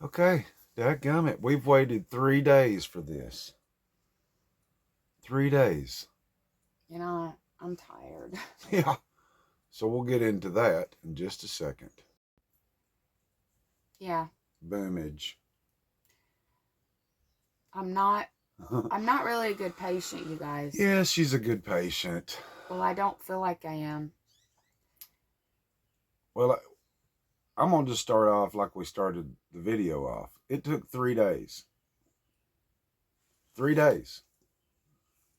Okay, dadgummit, we've waited 3 days for this. 3 days. I'm tired. Yeah. So we'll get into that in just a second. Yeah. Boomage. I'm not I'm not really a good patient, you guys. Yeah, she's a good patient. Well, I don't feel like I am. Well, I'm going to just start off like we started the video off. It took 3 days. 3 days.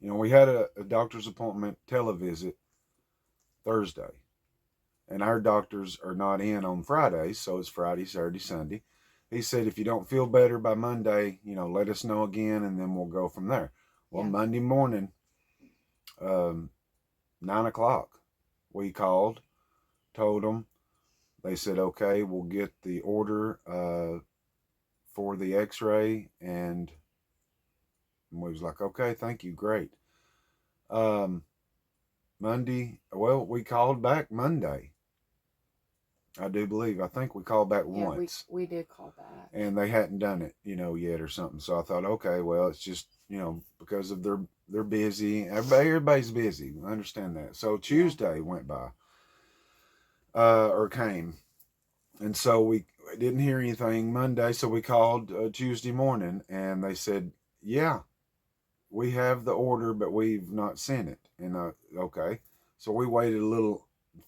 We had a doctor's appointment, televisit, Thursday. And our doctors are not in on Fridays, so it's Friday, Saturday, Sunday. He said, if you don't feel better by Monday, let us know again, and then we'll go from there. Well, Yeah. Monday morning, 9 o'clock, we called, told them. They said, okay, we'll get the order for the x-ray, and we was like, okay, thank you, great. Monday, well, we called back Monday. I do believe. I think we called back once. We did call back. And they hadn't done it, yet or something. So I thought, okay, well, it's just, because of they're busy. Everybody's busy. I understand that. So Tuesday went by, or came. And so we didn't hear anything Monday. So we called Tuesday morning, and they said, yeah, we have the order, but we've not sent it. And okay. So we waited a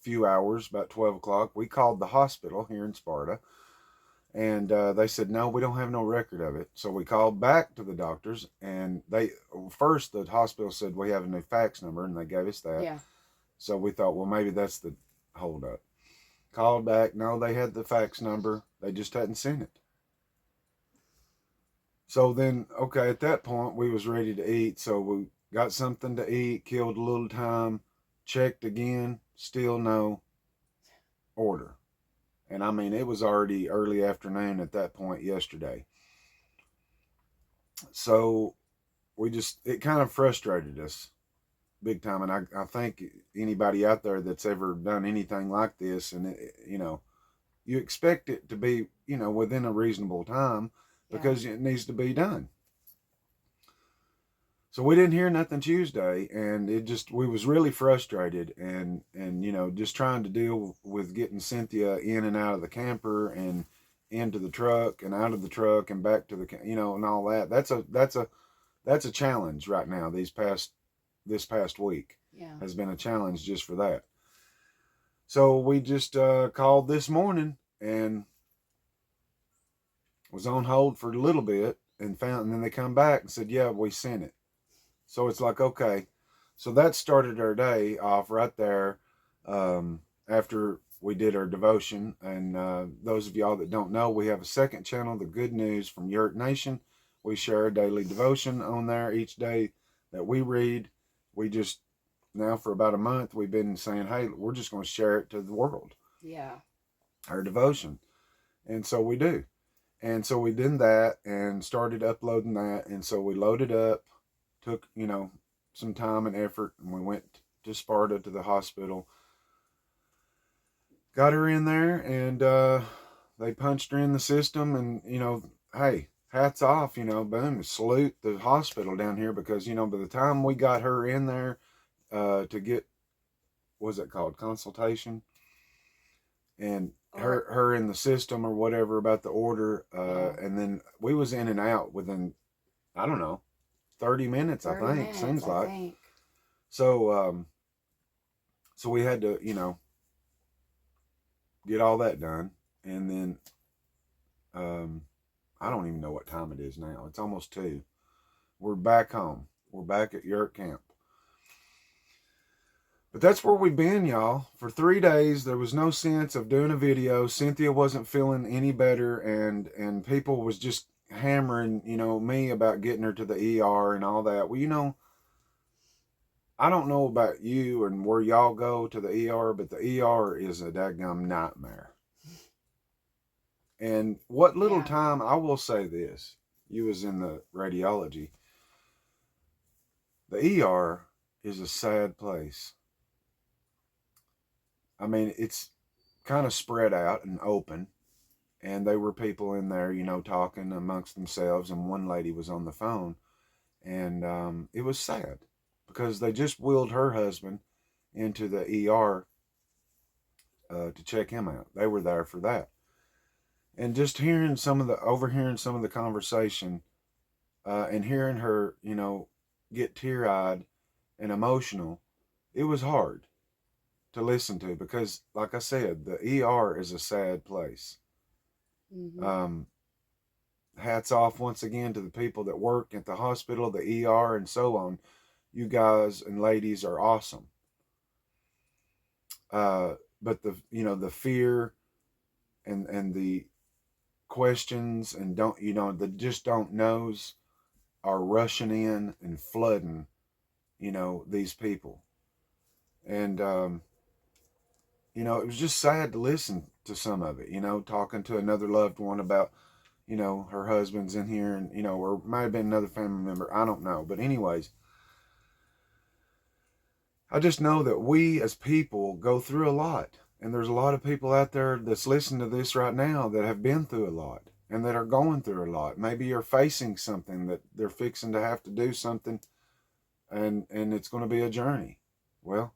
few hours, about 12 o'clock. We called the hospital here in Sparta, and they said, no, we don't have no record of it. So we called back to the doctors, and the hospital said, we have a new fax number, and they gave us that. Yeah. So we thought, well, maybe that's the holdup. Called back. No, they had the fax number. They just hadn't sent it. So then, okay, at that point, we was ready to eat. So we got something to eat, killed a little time, checked again, still no order. And I mean, it was already early afternoon at that point yesterday. So it kind of frustrated us big time. And I think anybody out there that's ever done anything like this, and you expect it to be, within a reasonable time, because it needs to be done. So we didn't hear nothing Tuesday, and we was really frustrated, and just trying to deal with getting Cynthia in and out of the camper, and into the truck, and out of the truck, and back to the, and all that. That's a challenge right now. This past week has been a challenge just for that. So we just called this morning and was on hold for a little bit, and then they come back and said, yeah, we sent it. So it's like, okay. So that started our day off right there, after we did our devotion. And those of y'all that don't know, we have a second channel, The Good News from Yurt Nation. We share a daily devotion on there each day that we read. We just, now for about a month, we've been saying, hey, we're just going to share it to the world. Yeah. Our devotion. And so we do. And so we did that and started uploading that. And so we loaded up, took, some time and effort, and we went to Sparta, to the hospital. Got her in there, and they punched her in the system, and, hey, hats off, boom, salute the hospital down here, because, by the time we got her in there to get, what's it called, consultation, and her in the system or whatever about the order, and then we was in and out within, I don't know, 30 minutes, 30 I think, minutes, seems like. So, so we had to, get all that done. And then, I don't even know what time it is now. It's almost 2. We're back home. We're back at Yurt Camp. But that's where we've been, y'all. For 3 days, there was no sense of doing a video. Cynthia wasn't feeling any better, and people was just hammering, me about getting her to the ER and all that. Well, I don't know about you and where y'all go to the ER, but the ER is a daggum nightmare. And what little time, I will say this, you was in the radiology, the ER is a sad place. I mean, it's kind of spread out and open. And there were people in there, you know, talking amongst themselves. And one lady was on the phone. And it was sad because they just wheeled her husband into the ER to check him out. They were there for that. And just overhearing some of the conversation and hearing her, you know, get tear eyed and emotional, it was hard to listen to because, like I said, the ER is a sad place. Mm-hmm. Hats off once again to the people that work at the hospital, the ER, and so on. You guys and ladies are awesome. But the fear and the questions and the just don't knows are rushing in and flooding, these people. And it was just sad to listen to some of it, talking to another loved one about, her husband's in here and, or might have been another family member. I don't know. But anyways, I just know that we as people go through a lot. And there's a lot of people out there that's listening to this right now that have been through a lot and that are going through a lot. Maybe you're facing something that they're fixing to have to do something and it's going to be a journey. Well,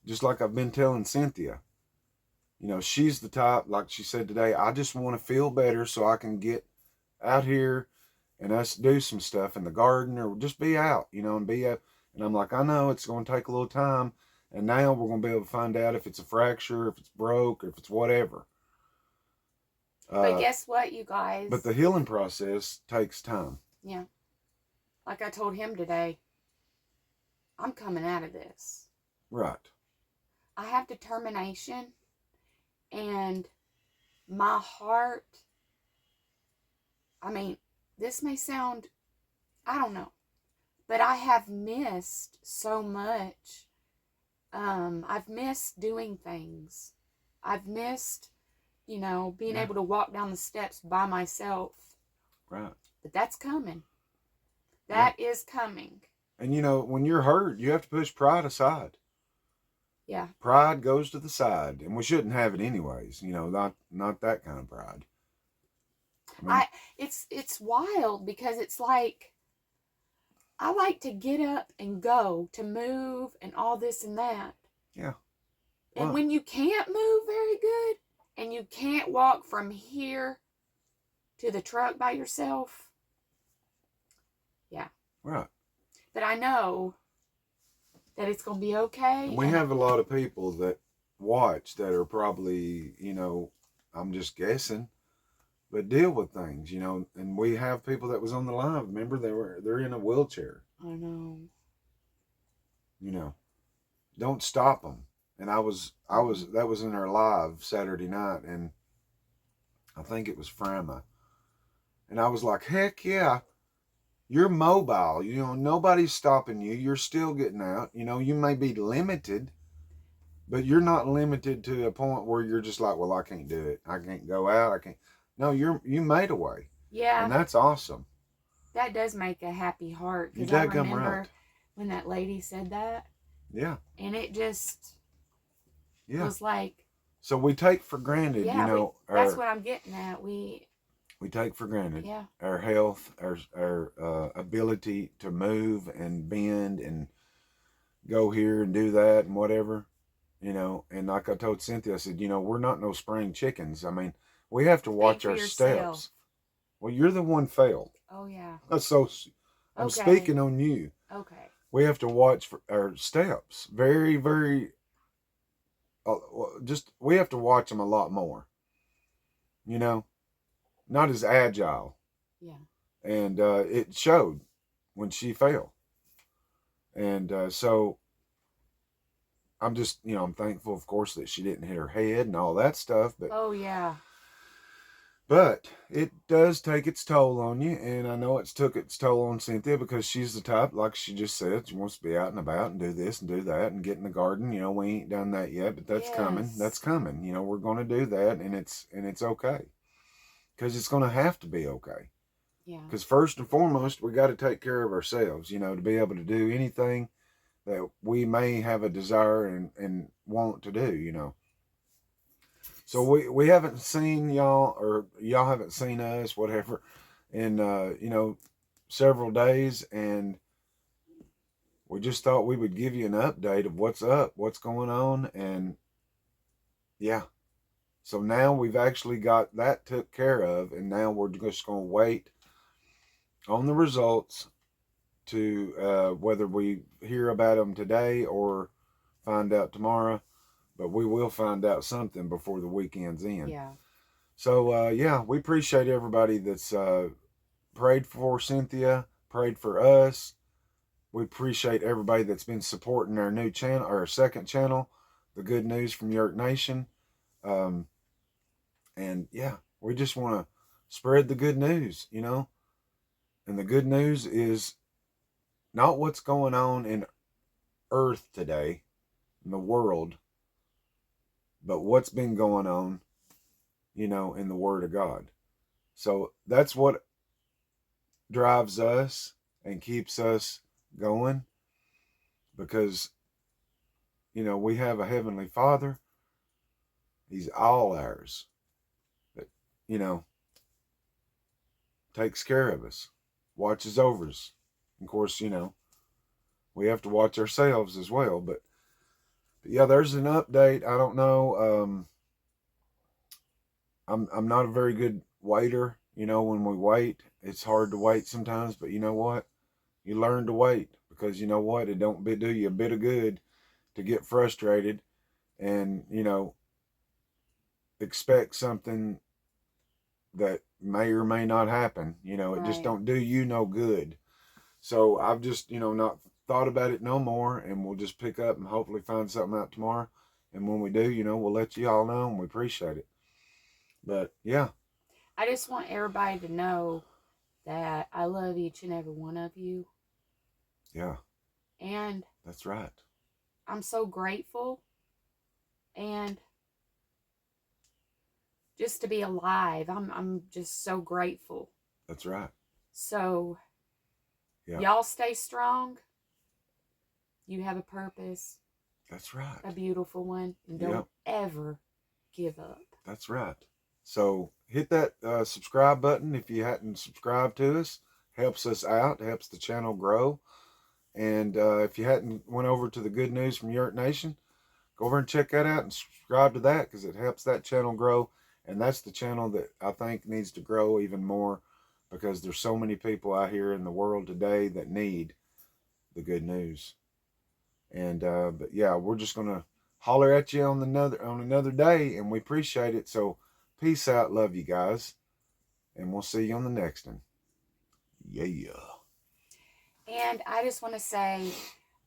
just like I've been telling Cynthia, she's the type, like she said today, I just want to feel better so I can get out here and us do some stuff in the garden or just be out, and be out. And I'm like, I know it's going to take a little time. And now we're going to be able to find out if it's a fracture, if it's broke, or if it's whatever. But guess what, you guys? But the healing process takes time. Yeah. Like I told him today, I'm coming out of this. Right. I have determination and my heart. I mean, this may sound, I don't know, but I have missed so much. I've missed doing things. I've missed, being able to walk down the steps by myself. Right. But that's coming. That is coming. And when you're hurt, you have to push pride aside. Yeah. Pride goes to the side, and we shouldn't have it anyways. Not that kind of pride. It's wild because it's like I like to get up and go, to move and all this and that. Yeah. And when you can't move very good and you can't walk from here to the truck by yourself. Yeah. Right. But I know that it's going to be okay. And we have a lot of people that watch that are probably, I'm just guessing, but deal with things, and we have people that was on the live. Remember, they're in a wheelchair. I know. Don't stop them. And that was in our live Saturday night, and I think it was Frama. And I was like, heck yeah, you're mobile. Nobody's stopping you. You're still getting out. You may be limited, but you're not limited to a point where you're just like, well, I can't do it. I can't go out. I can't. No, you made a way. Yeah. And that's awesome. That does make a happy heart. You Because I daggum remember right. when that lady said that. Yeah. And it just was like. So we take for granted, that's what I'm getting at. We take for granted yeah. our health, our ability to move and bend and go here and do that and whatever, And like I told Cynthia, I said, we're not no spring chickens. I mean, we have to watch our steps. Well, you're the one failed. Oh, yeah. So I'm speaking on you. Okay. We have to watch for our steps. Very, very, we have to watch them a lot more. Not as agile. Yeah. And it showed when she fell. And so I'm just, I'm thankful, of course, that she didn't hit her head and all that stuff. But oh, yeah. But it does take its toll on you. And I know it's took its toll on Cynthia because she's the type, like she just said, she wants to be out and about and do this and do that and get in the garden. We ain't done that yet, but that's coming. That's coming. We're going to do that, and it's okay. Because it's going to have to be okay. Yeah. Because first and foremost, we got to take care of ourselves, to be able to do anything that we may have a desire and want to do, So we haven't seen y'all, or y'all haven't seen us, whatever, in several days, and we just thought we would give you an update of what's up, what's going on, and yeah. So now we've actually got that took care of, and now we're just going to wait on the results to whether we hear about them today or find out tomorrow. But we will find out something before the weekend's in. Yeah. So yeah, we appreciate everybody that's prayed for Cynthia, prayed for us. We appreciate everybody that's been supporting our new channel, our second channel, The Good News from York Nation. And yeah, we just want to spread the good news, And the good news is not what's going on in earth today, in the world, but what's been going on, in the Word of God. So that's what drives us and keeps us going, because, we have a Heavenly Father. He's all ours. That, takes care of us, watches over us. Of course, we have to watch ourselves as well. But yeah, there's an update. I don't know. I'm not a very good waiter. When we wait, it's hard to wait sometimes. But you know what? You learn to wait, because you know what? It don't do you a bit of good to get frustrated and expect something that may or may not happen. It just don't do you no good. So I've just not thought about it no more, and we'll just pick up and hopefully find something out tomorrow. And when we do, we'll let you all know, and we appreciate it. But yeah, I just want everybody to know that I love each and every one of you. Yeah. And that's right. I'm so grateful, and just to be alive. I'm just so grateful. That's right. So yeah. Y'all stay strong. You have a purpose. That's right. A beautiful one. And don't ever give up. That's right. So hit that subscribe button if you hadn't subscribed to us. Helps us out. Helps the channel grow. And if you hadn't went over to the Good News from York Nation, go over and check that out and subscribe to that, because it helps that channel grow. And that's the channel that I think needs to grow even more, because there's so many people out here in the world today that need the good news. And but yeah, we're just gonna holler at you on another day, and we appreciate it. So peace out, love you guys, and we'll see you on the next one. Yeah. And I just want to say,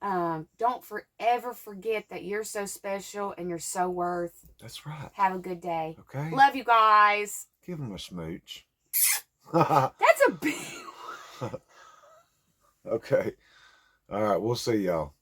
don't ever forget that you're so special and you're so worth. That's right. Have a good day. Okay. Love you guys. Give them a smooch. That's a big. Okay. All right. We'll see y'all.